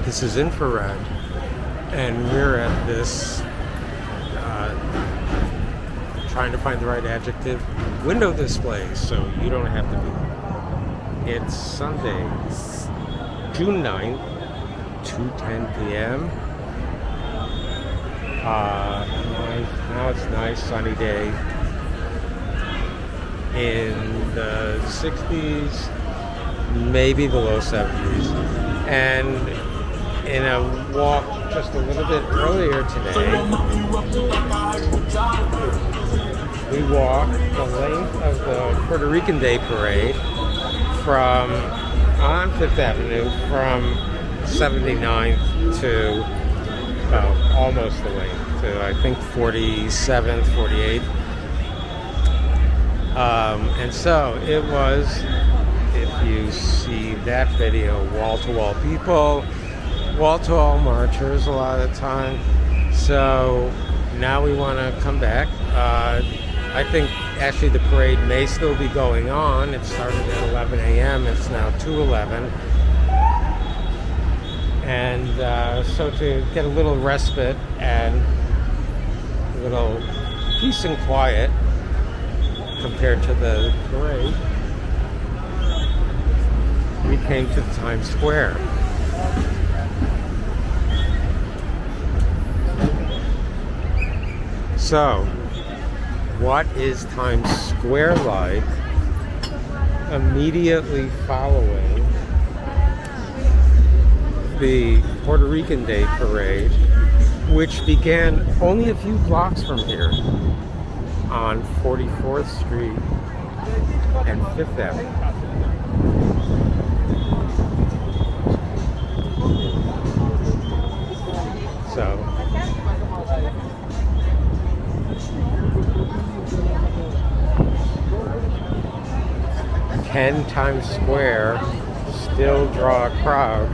This is infrared, and we're at this, trying to find the right adjective, window display, so you don't have to be. It's Sunday, June 9th, 2:10 p.m. Now it's a nice sunny day in the 60s, maybe the low 70s. And in a walk just a little bit earlier today, we walked the length of the Puerto Rican Day Parade on Fifth Avenue from 79th to almost the length to I think 47th, 48th. And so it was, if you see that video, wall-to-wall people, wall-to-wall marchers a lot of the time. So now we want to come back. I think actually the parade may still be going on. It started at 11 a.m. It's now 2:11. And so to get a little respite and a little peace and quiet compared to the parade, we came to Times Square. So, what is Times Square like immediately following the Puerto Rican Day Parade, which began only a few blocks from here on 44th Street and 5th Avenue? So, can Times Square still draw a crowd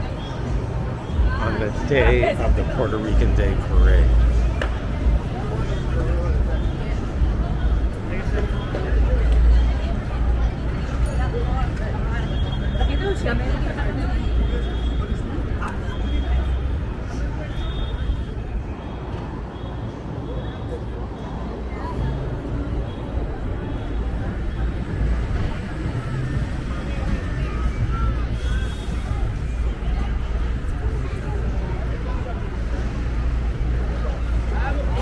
on the day of the Puerto Rican Day Parade?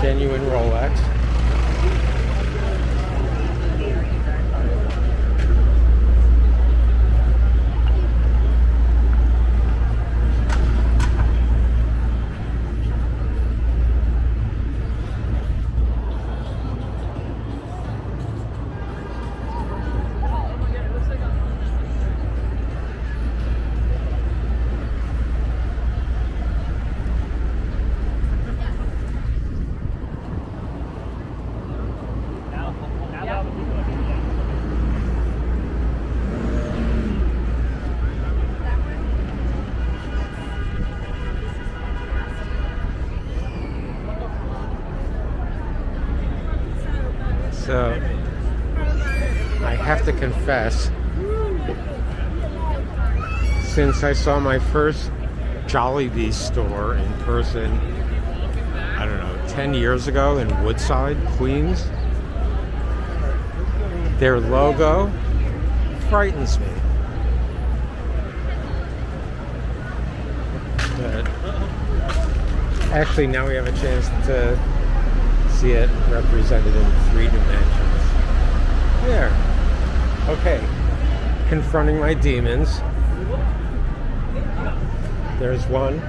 Genuine Rolex. So, I have to confess, since I saw my first Jollibee store in person, I don't know, 10 years ago in Woodside, Queens, their logo frightens me. But actually, now we have a chance to see it represented in 3 dimensions. There. Okay. Confronting my demons. There's one.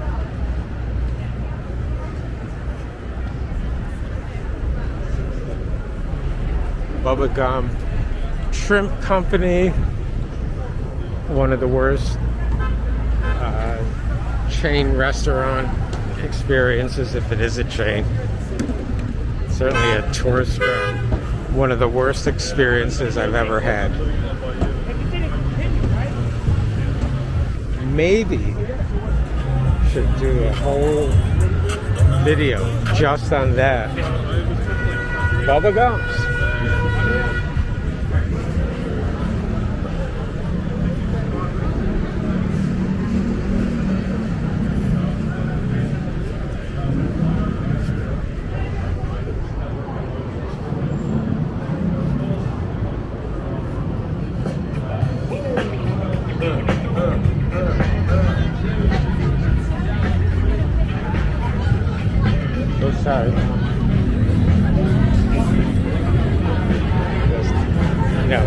Bubba Gum Shrimp Company. One of the worst chain restaurant experiences, if it is a chain. Certainly a tourist trap. One of the worst experiences I've ever had. Maybe should do a whole video just on that. Bubba Gums. Sorry. Just, you know,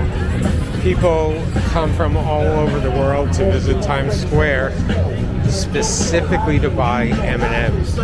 people come from all over the world to visit Times Square specifically to buy M&Ms.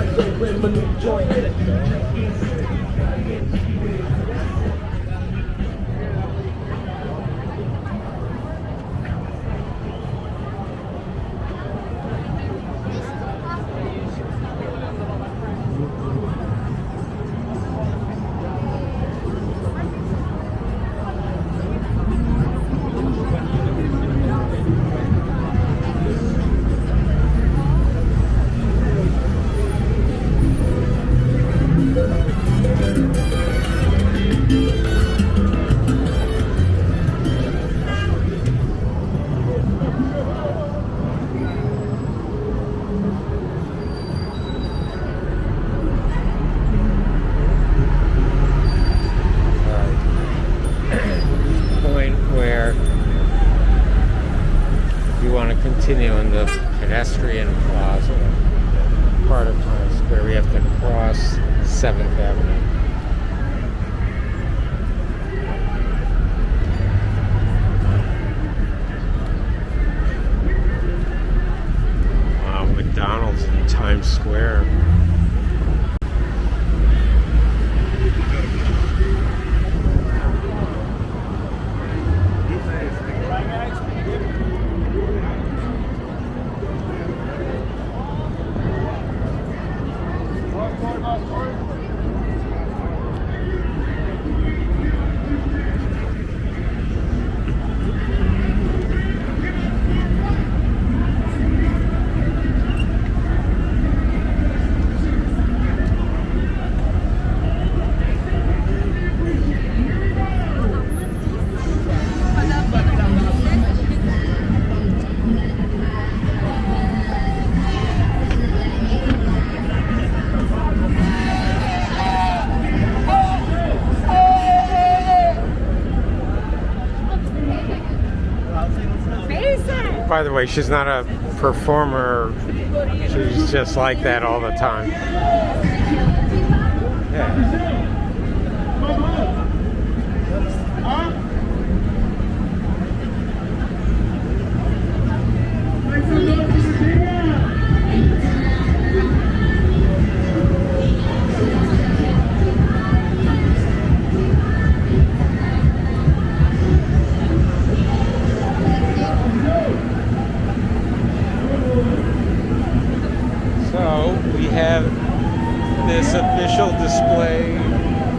Continue in the pedestrian plaza part of Times Square. We have to cross 7th Avenue. Wow, McDonald's in Times Square. By the way, she's not a performer. She's just like that all the time. Yeah. Have this official display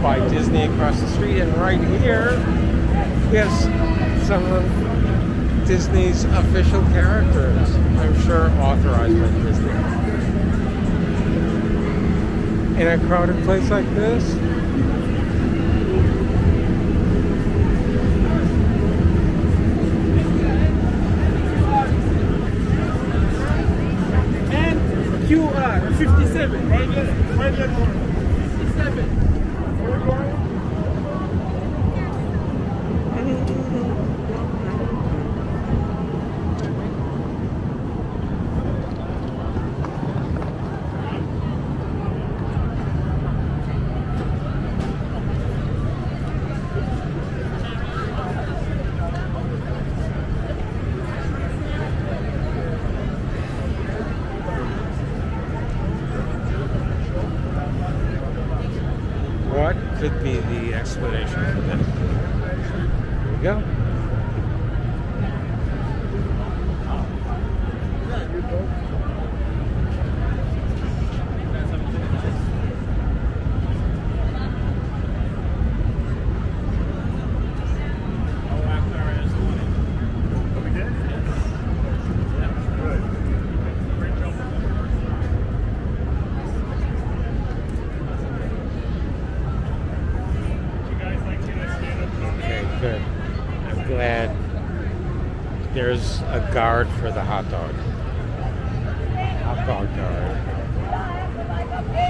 by Disney across the street, and right here we have some of Disney's official characters, I'm sure authorized by Disney. In a crowded place like this, QR 57. Right there. 57. what could be the explanation for this? Here we go. Good. I'm glad there's a guard for the hot dog. Hot dog guard.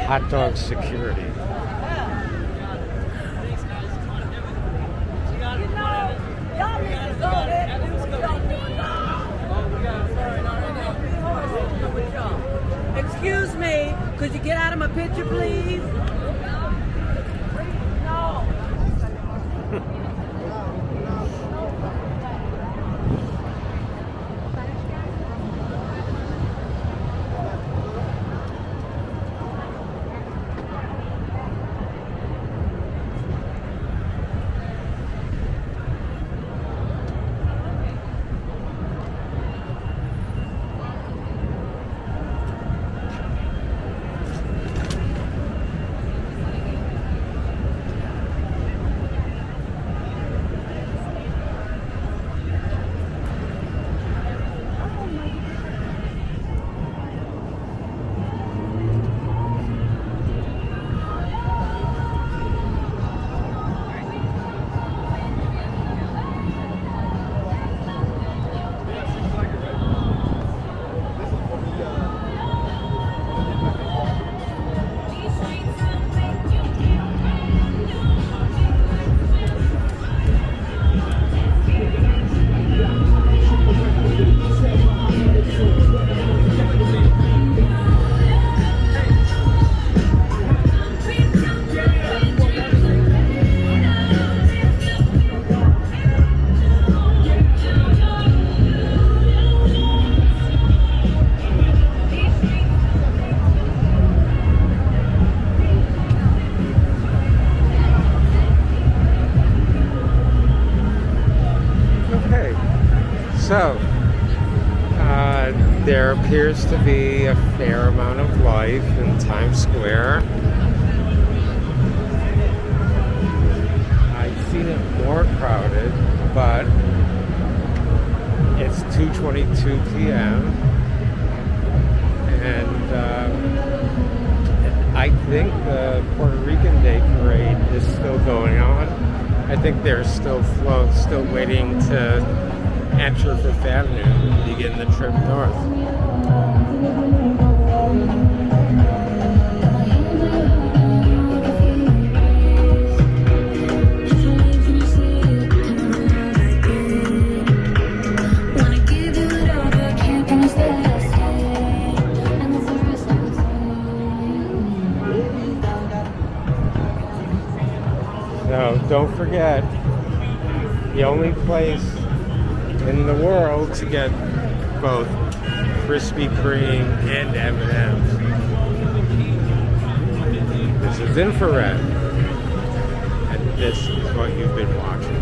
Hot dog security. Excuse me, Could you get out of my picture, please? So, there appears to be a fair amount of life in Times Square. I've seen it more crowded, but it's 2:22 p.m. and I think the Puerto Rican Day Parade is still going on. I think there's still floats still waiting to enter Fifth Avenue and begin the trip north. So don't forget, the only place in the world to get both Krispy Kreme and M&M's. This is infrared, and this is what you've been watching.